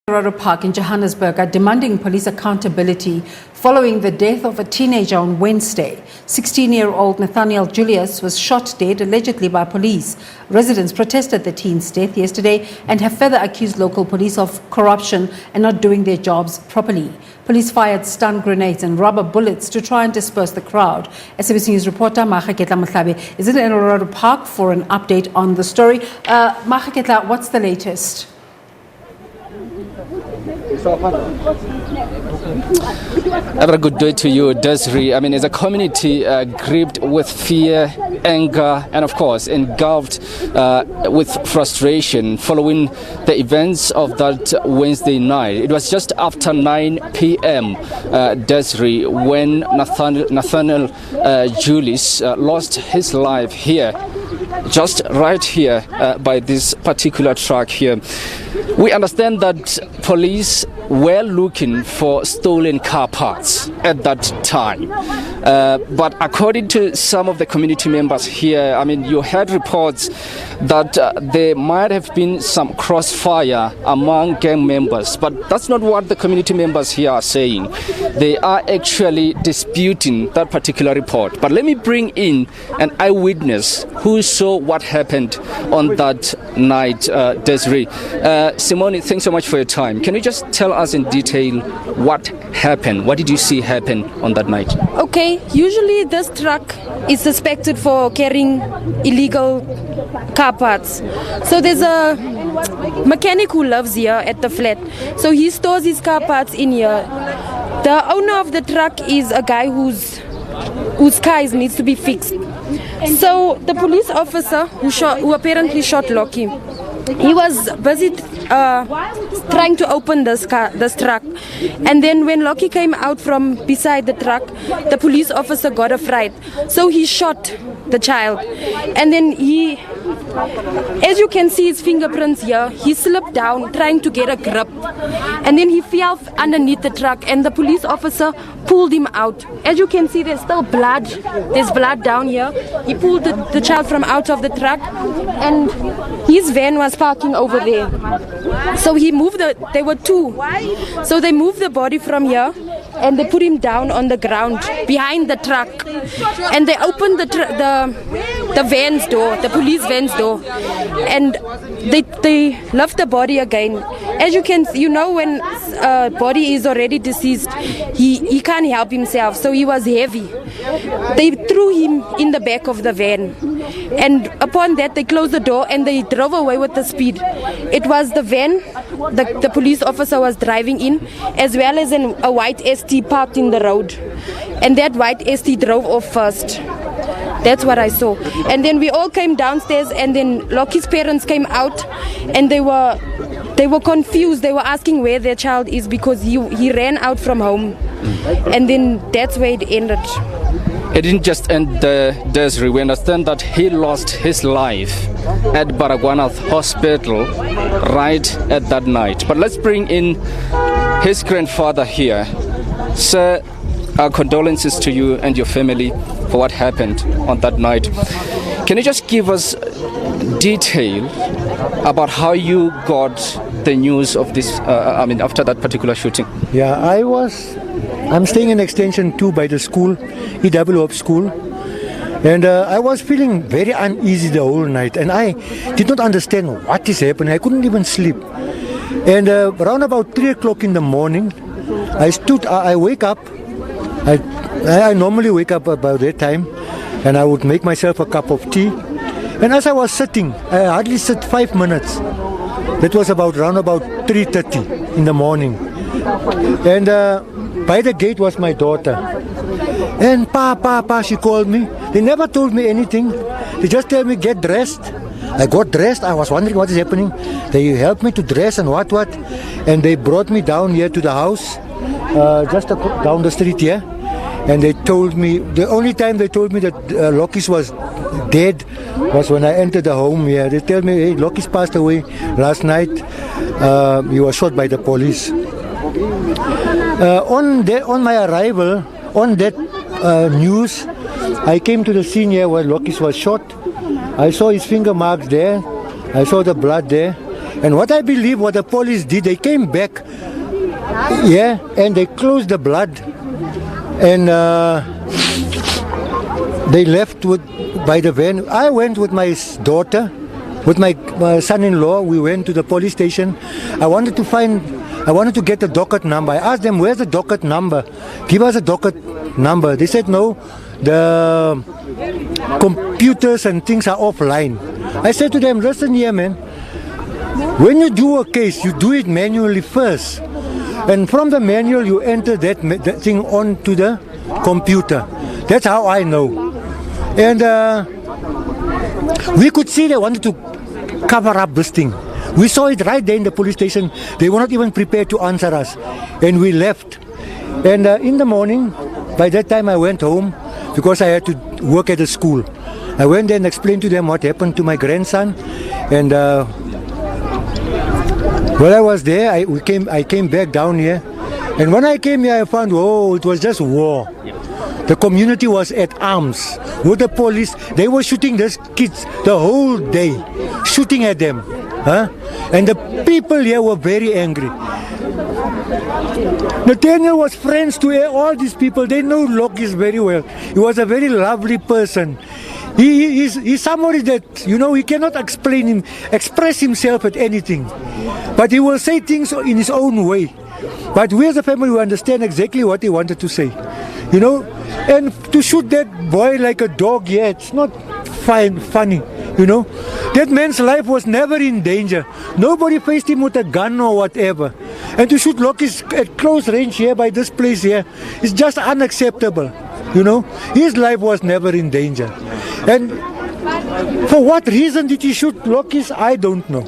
Eldorado Park in Johannesburg are demanding police accountability following the death of a teenager on Wednesday. 16-year-old Nathaniel Julius was shot dead allegedly by police. Residents protested the teen's death yesterday and have further accused local police of corruption and not doing their jobs properly. Police fired stun grenades and rubber bullets to try and disperse the crowd. SABC News reporter Maageketla Mohlabe is in Eldorado Park for an update on the story. Maageketla, what's the latest? A very good day to you, Desiree. I mean, as a community gripped with fear, anger, and of course engulfed with frustration following the events of that Wednesday night. It was just after 9 p.m., Desiree, when Nathaniel Julius lost his life here, just right here by this particular truck here. We understand that police were looking for stolen car parts at that time. But according to some of the community members here, I mean, you heard reports that there might have been some crossfire among gang members. But that's not what the community members here are saying. They are actually disputing that particular report. But let me bring in an eyewitness who saw what happened on that night, Desiree. Simone, thanks so much for your time. Can you just tell us in detail what happened? What did you see happen on that night? Okay, usually this truck is suspected for carrying illegal car parts. So there's a mechanic who lives here at the flat. So he stores his car parts in here. The owner of the truck is a guy whose car needs to be fixed. So the police officer who apparently shot Loki, he was busy trying to open this truck, and then when Loki came out from beside the truck, the police officer got a fright, so he shot the child, and then he, as you can see his fingerprints here, he slipped down trying to get a grip, and then he fell underneath the truck, and the police officer pulled him out. As you can see, there's still blood. There's blood down here. He pulled the child from out of the truck, and his van was parking over there. So he moved there were two. So they moved the body from here and they put him down on the ground behind the truck. And they opened the van's door, the police van's door. And they left the body again. As you can, when a body is already deceased, he can't help himself, so he was heavy. They threw him in the back of the van, and upon that they closed the door and they drove away with the speed. It was the van the police officer was driving in, as well as a white ST parked in the road, and that white ST drove off first. That's what I saw. And then we all came downstairs, and then Loki's parents came out, and they were confused. They were asking where their child is because he ran out from home. And then that's where it ended. It didn't just end there, Desiree. We understand that he lost his life at Baragwanath Hospital right at that night. But let's bring in his grandfather here. Sir, our condolences to you and your family for what happened on that night. Can you just give us detail about how you got the news of this, after that particular shooting? Yeah, I'm staying in Extension 2 by the school, EWOP school. And I was feeling very uneasy the whole night. And I did not understand what is happening. I couldn't even sleep. And around about 3 o'clock in the morning, I wake up. I normally wake up about that time, and I would make myself a cup of tea. And as I was sitting, I hardly sit 5 minutes. That was around about 3:30 in the morning. And by the gate was my daughter. And Pa, she called me. They never told me anything. They just told me, get dressed. I got dressed. I was wondering what is happening. They helped me to dress and what. And they brought me down here to the house, just down the street here. And they told me, the only time they told me that Lokis was dead was when I entered the home here. They tell me, hey, Lokis passed away last night. He was shot by the police. On my arrival, on that news, I came to the scene here where Lokis was shot. I saw his finger marks there. I saw the blood there. And what I believe what the police did, they came back, yeah, and they closed the blood, and they left by the van. I went with my daughter, with my son-in-law. We went to the police station. I wanted to get the docket number. I asked them, where's the docket number? Give us a docket number. They said, no, the computers and things are offline. I said to them, listen here, man. When you do a case, you do it manually first. And from the manual, you enter that thing onto the computer. That's how I know. And we could see they wanted to cover up this thing. We saw it right there in the police station. They were not even prepared to answer us. And we left. And in the morning, by that time I went home because I had to work at the school. I went there and explained to them what happened to my grandson. And while I was there, I came back down here. And when I came here, I found, oh, it was just war. The community was at arms with the police. They were shooting these kids the whole day, shooting at them. Huh? And the people here were very angry. Nathaniel was friends to all these people. They know Lokis very well. He was a very lovely person. He's somebody that, you know, he cannot express himself at anything. But he will say things in his own way. But we as a family, we understand exactly what he wanted to say. You know, and to shoot that boy like a dog, yeah, it's not funny, you know. That man's life was never in danger. Nobody faced him with a gun or whatever. And to shoot Lokis at close range here by this place here is just unacceptable, you know. His life was never in danger. And for what reason did he shoot Lokis? I don't know.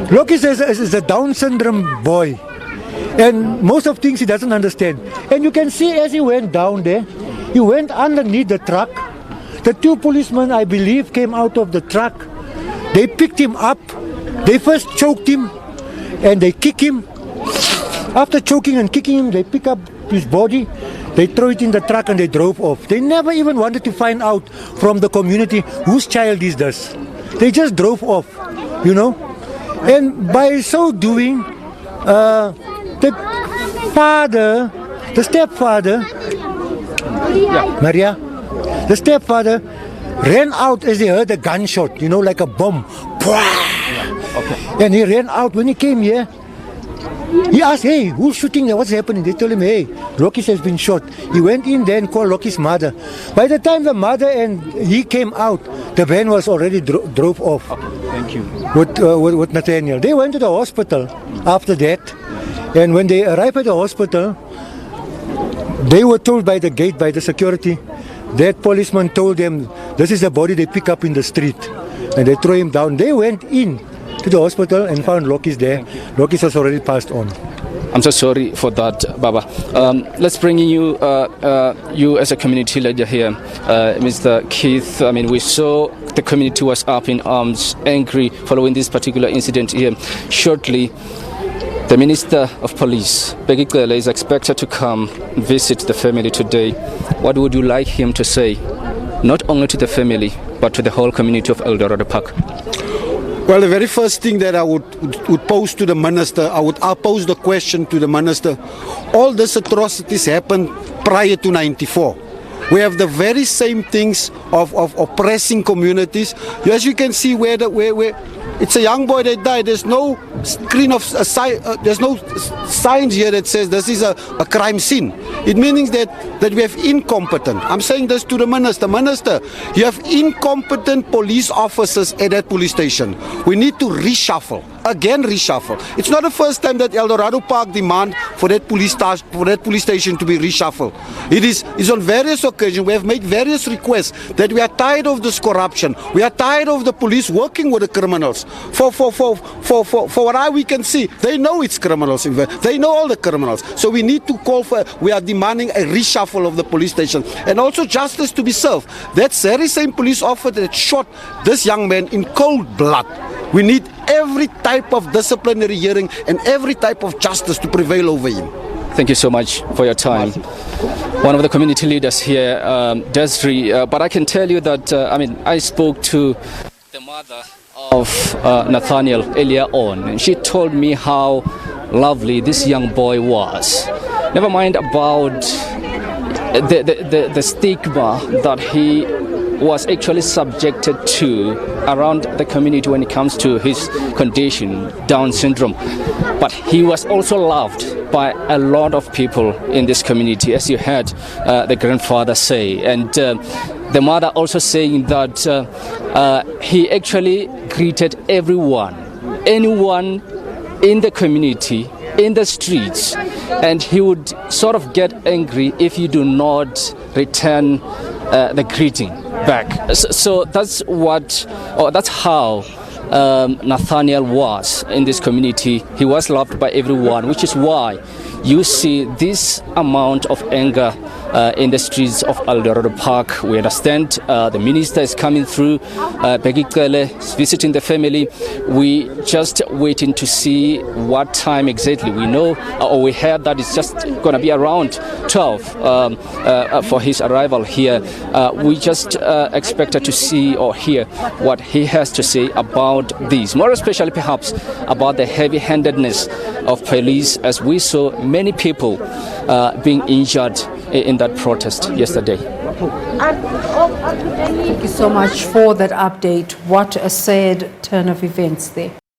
Lokis is a Down syndrome boy. And most of things he doesn't understand. And you can see as he went down there, he went underneath the truck. The two policemen, I believe, came out of the truck. They picked him up. They first choked him and they kicked him. After choking and kicking him, they pick up his body. They throw it in the truck and they drove off. They never even wanted to find out from the community whose child is this. They just drove off, you know. And by so doing, the stepfather, Maria, the stepfather ran out as he heard a gunshot, you know, like a bomb. Okay. And he ran out. When he came here, he asked, hey, who's shooting there? What's happening? They told him, hey, Lokis has been shot. He went in there and called Lokis' mother. By the time the mother and he came out, the van was already drove off. Okay. Thank you. With Nathaniel. They went to the hospital after that. And when they arrived at the hospital, they were told by the gate, by the security, that policeman told them, this is the body they pick up in the street. And they throw him down. They went in to the hospital and found Lokis there. Lokis was already passed on. I'm so sorry for that, Baba. Let's bring you as a community leader here, Mr. Keith. I mean, we saw the community was up in arms, angry following this particular incident here. Shortly, the Minister of Police, Maageketla, is expected to come visit the family today. What would you like him to say, not only to the family, but to the whole community of Eldorado Park? Well, the very first thing that I would pose to the Minister, I'll pose the question to the Minister. All these atrocities happened prior to 94. We have the very same things of oppressing communities. As you can see, where it's a young boy that died. There's no screen of there's no signs here that says this is a crime scene. It means that we have incompetent. I'm saying this to the Minister. Minister, you have incompetent police officers at that police station. We need to reshuffle. Again, reshuffle. It's not the first time that Eldorado Park demand for that police station to be reshuffled. It's on various occasions. We have made various requests that we are tired of this corruption. We are tired of the police working with the criminals. For what we can see, they know it's criminals. They know all the criminals. So we need to we are demanding a reshuffle of the police station and also justice to be served. That very same police officer that shot this young man in cold blood. We need every type of disciplinary hearing and every type of justice to prevail over him. Thank you so much for your time. One of the community leaders here, Desiree, but I can tell you that, I spoke to the mother of Nathaniel earlier on, and she told me how lovely this young boy was. Never mind about the stigma that he was actually subjected to around the community when it comes to his condition, Down syndrome. But he was also loved by a lot of people in this community, as you heard the grandfather say. And the mother also saying that he actually greeted everyone, anyone in the community, in the streets, and he would sort of get angry if you do not return the greeting back. So that's what, or that's how Nathaniel was in this community. He was loved by everyone, which is why you see this amount of anger in the streets of Eldorado Park. We understand the minister is coming through, Maageketla is visiting the family. We just waiting to see what time exactly. We know, or we heard that it's just going to be around 12 for his arrival here. We just expected to see or hear what he has to say about this, more especially perhaps about the heavy-handedness of police, as we saw many people being injured in that protest yesterday. Thank you so much for that update. What a sad turn of events there.